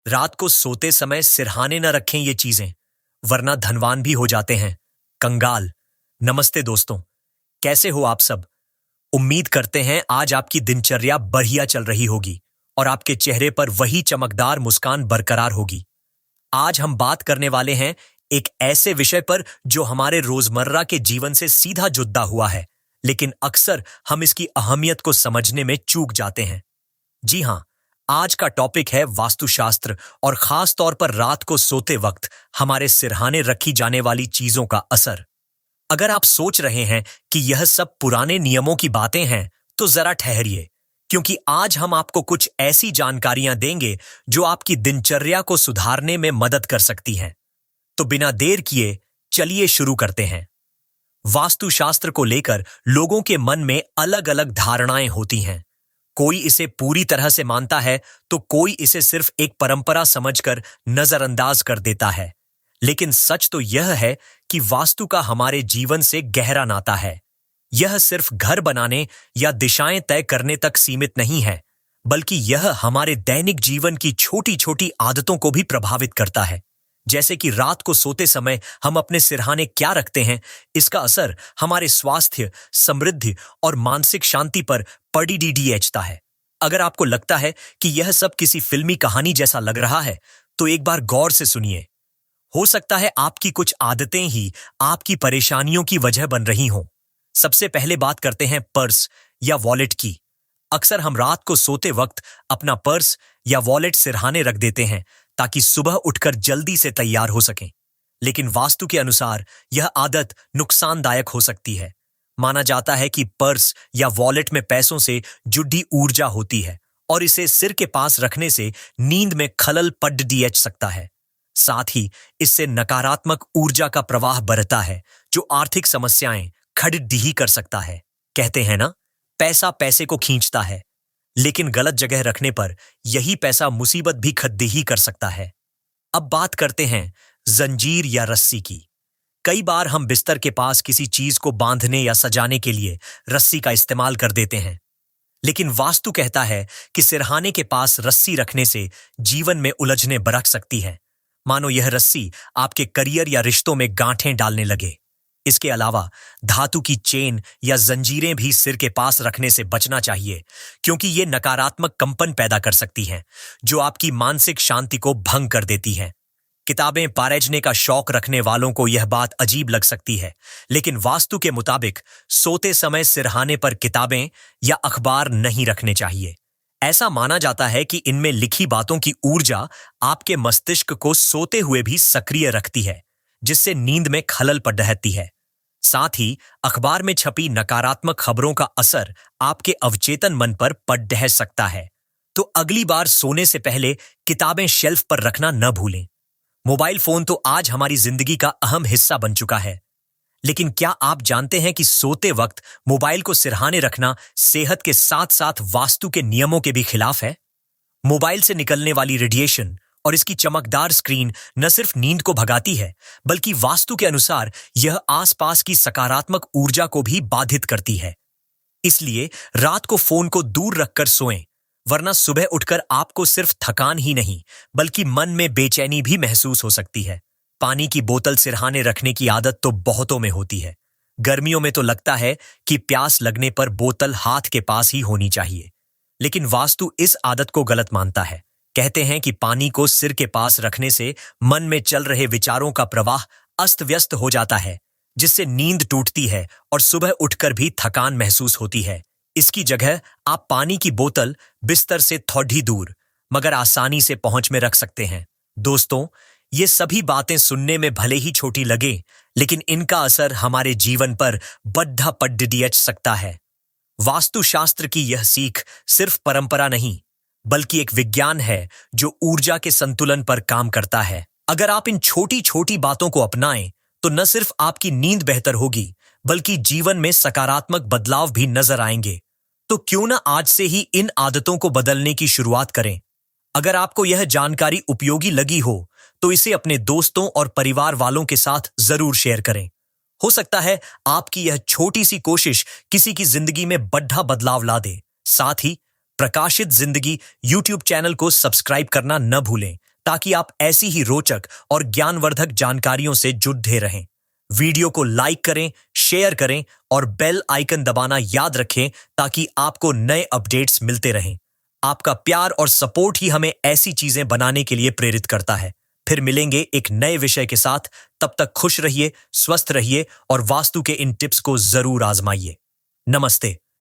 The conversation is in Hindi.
रात को सोते समय सिरहाने न रखें ये चीजें, वरना धनवान भी हो जाते हैं। कंगाल। नमस्ते दोस्तों, कैसे हो आप सब? उम्मीद करते हैं आज आपकी दिनचर्या बढ़िया चल रही होगी और आपके चेहरे पर वही चमकदार मुस्कान बरकरार होगी। आज हम बात करने वाले हैं एक ऐसे विषय पर जो हमारे रोजमर्रा के जीवन से सीधा जुड़ा हुआ है, लेकिन अक्सर हम इसकी अहमियत को समझने में चूक जाते हैं। जी हां, आज का टॉपिक है वास्तुशास्त्र और खास तौर पर रात को सोते वक्त हमारे सिरहाने रखी जाने वाली चीजों का असर। अगर आप सोच रहे हैं कि यह सब पुराने नियमों की बातें हैं, तो जरा ठहरिए, क्योंकि आज हम आपको कुछ ऐसी जानकारियां देंगे जो आपकी दिनचर्या को सुधारने में मदद कर सकती हैं। तो बिना देर किए चलिए शुरू करते हैं। वास्तुशास्त्र को लेकर लोगों के मन में अलग अलग धारणाएं होती हैं। कोई इसे पूरी तरह से मानता है तो कोई इसे सिर्फ एक परंपरा समझकर नजरअंदाज कर देता है। लेकिन सच तो यह है कि वास्तु का हमारे जीवन से गहरा नाता है। यह सिर्फ घर बनाने या दिशाएं तय करने तक सीमित नहीं है, बल्कि यह हमारे दैनिक जीवन की छोटी छोटी आदतों को भी प्रभावित करता है। जैसे कि रात को सोते समय हम अपने सिरहाने क्या रखते हैं, इसका असर हमारे स्वास्थ्य, समृद्धि और मानसिक शांति पर पड़ीडीडीएचता है। अगर आपको लगता है कि यह सब किसी फिल्मी कहानी जैसा लग रहा है, तो एक बार गौर से सुनिए। हो सकता है आपकी कुछ आदतें ही आपकी परेशानियों की वजह बन रही हों। सबसे पहले बात करते हैं पर्स या वॉलेट की। अक्सर हम रात को सोते वक्त अपना पर्स या वॉलेट सिरहाने रख देते हैं ताकि सुबह उठकर जल्दी से तैयार हो सकें। लेकिन वास्तु के अनुसार यह आदत नुकसानदायक हो सकती है। माना जाता है कि पर्स या वॉलेट में पैसों से जुड़ी ऊर्जा होती है और इसे सिर के पास रखने से नींद में खलल पड़ सकता है। साथ ही इससे नकारात्मक ऊर्जा का प्रवाह बढ़ता है, जो आर्थिक समस्याएं खड़ी कर सकता है। कहते हैं ना, पैसा पैसे को खींचता है, लेकिन गलत जगह रखने पर यही पैसा मुसीबत भी खड़ी कर सकता है। अब बात करते हैं जंजीर या रस्सी की। कई बार हम बिस्तर के पास किसी चीज को बांधने या सजाने के लिए रस्सी का इस्तेमाल कर देते हैं, लेकिन वास्तु कहता है कि सिरहाने के पास रस्सी रखने से जीवन में उलझने बरक सकती है। मानो यह रस्सी आपके करियर या रिश्तों में गांठें डालने लगे। इसके अलावा धातु की चेन या जंजीरें भी सिर के पास रखने से बचना चाहिए, क्योंकि ये नकारात्मक कंपन पैदा कर सकती हैं, जो आपकी मानसिक शांति को भंग कर देती हैं। किताबें पढ़ने का शौक रखने वालों को यह बात अजीब लग सकती है, लेकिन वास्तु के मुताबिक सोते समय सिरहाने पर किताबें या अखबार नहीं रखने चाहिए। ऐसा माना जाता है कि इनमें लिखी बातों की ऊर्जा आपके मस्तिष्क को सोते हुए भी सक्रिय रखती है, जिससे नींद में खलल पड़ रहती है। साथ ही अखबार में छपी नकारात्मक खबरों का असर आपके अवचेतन मन पर पड़ सकता है। तो अगली बार सोने से पहले किताबें शेल्फ पर रखना न भूलें। मोबाइल फोन तो आज हमारी जिंदगी का अहम हिस्सा बन चुका है, लेकिन क्या आप जानते हैं कि सोते वक्त मोबाइल को सिरहाने रखना सेहत के साथ साथ वास्तु के नियमों के भी खिलाफ है? मोबाइल से निकलने वाली रेडिएशन और इसकी चमकदार स्क्रीन न सिर्फ नींद को भगाती है, बल्कि वास्तु के अनुसार यह आसपास की सकारात्मक ऊर्जा को भी बाधित करती है। इसलिए रात को फोन को दूर रखकर सोएं, वरना सुबह उठकर आपको सिर्फ थकान ही नहीं, बल्कि मन में बेचैनी भी महसूस हो सकती है। पानी की बोतल सिरहाने रखने की आदत तो बहुतों में होती है। गर्मियों में तो लगता है कि प्यास लगने पर बोतल हाथ के पास ही होनी चाहिए, लेकिन वास्तु इस आदत को गलत मानता है। कहते हैं कि पानी को सिर के पास रखने से मन में चल रहे विचारों का प्रवाह अस्त व्यस्त हो जाता है, जिससे नींद टूटती है और सुबह उठकर भी थकान महसूस होती है। इसकी जगह आप पानी की बोतल बिस्तर से थोड़ी दूर मगर आसानी से पहुंच में रख सकते हैं। दोस्तों, ये सभी बातें सुनने में भले ही छोटी लगे, लेकिन इनका असर हमारे जीवन पर बड़ा पड़ सकता है। वास्तुशास्त्र की यह सीख सिर्फ परंपरा नहीं, बल्कि एक विज्ञान है जो ऊर्जा के संतुलन पर काम करता है। अगर आप इन छोटी छोटी बातों को अपनाएं, तो न सिर्फ आपकी नींद बेहतर होगी, बल्कि जीवन में सकारात्मक बदलाव भी नजर आएंगे। तो क्यों न आज से ही इन आदतों को बदलने की शुरुआत करें। अगर आपको यह जानकारी उपयोगी लगी हो, तो इसे अपने दोस्तों और परिवार वालों के साथ जरूर शेयर करें। हो सकता है आपकी यह छोटी सी कोशिश किसी की जिंदगी में बड़ा बदलाव ला दे। साथ ही प्रकाशित जिंदगी YouTube चैनल को सब्सक्राइब करना न भूलें, ताकि आप ऐसी ही रोचक और ज्ञानवर्धक जानकारियों से जुड़े रहें। वीडियो को लाइक करें, शेयर करें और बेल आइकन दबाना याद रखें ताकि आपको नए अपडेट्स मिलते रहें। आपका प्यार और सपोर्ट ही हमें ऐसी चीजें बनाने के लिए प्रेरित करता है। फिर मिलेंगे एक नए विषय के साथ। तब तक खुश रहिए, स्वस्थ रहिए और वास्तु के इन टिप्स को जरूर आजमाइए। नमस्ते।